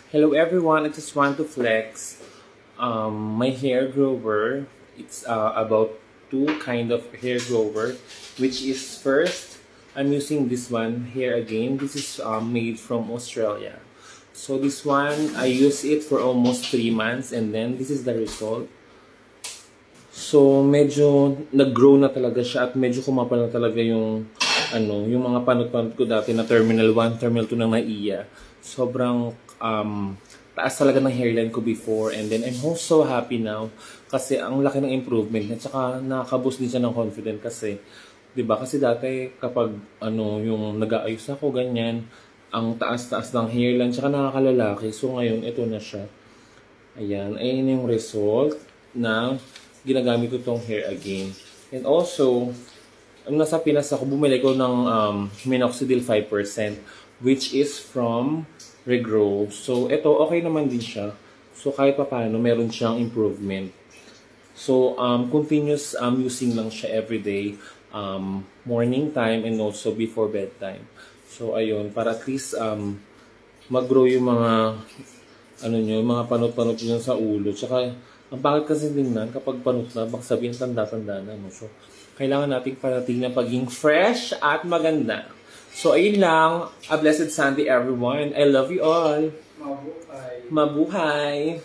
Hello everyone, I just want to flex my hair grower. It's about two kind of hair grower, which is first, I'm using this one here again. This is made from Australia. So this one, I use it for almost 3 months and then this is the result. So medyo nag-grow na talaga siya at medyo kumapal na talaga yung mga panot-panot ko dati na Terminal 1, Terminal 2 ng NAIA. Sobrang taas talaga ng hairline ko before and then I'm so happy now kasi ang laki ng improvement at saka nakaka-boost din siya ng confidence kasi 'di ba kasi dati kapag yung nag-aayos ako ganyan ang taas-taas ng hairline tsaka nakakalalaki so ngayon ito na siya. Ayun yung result na ginagamit ko tong hair again. And also, nasa Pinas ako, bumili ko ng minoxidil 5%, which is from Regrow. So, ito, okay naman din siya. So, kahit pa paano, meron siyang improvement. So, continuous using lang siya everyday, morning time and also before bedtime. So, ayun, para at least mag-grow yung mga panot-panot yun sa ulo. Tsaka, ang bakit kasi tingnan kapag panot na, baka sabihin tanda-tanda na. No? So, kailangan nating parating na paging fresh at maganda. So, ayun lang. A blessed Sunday, everyone. I love you all. Mabuhay. Mabuhay!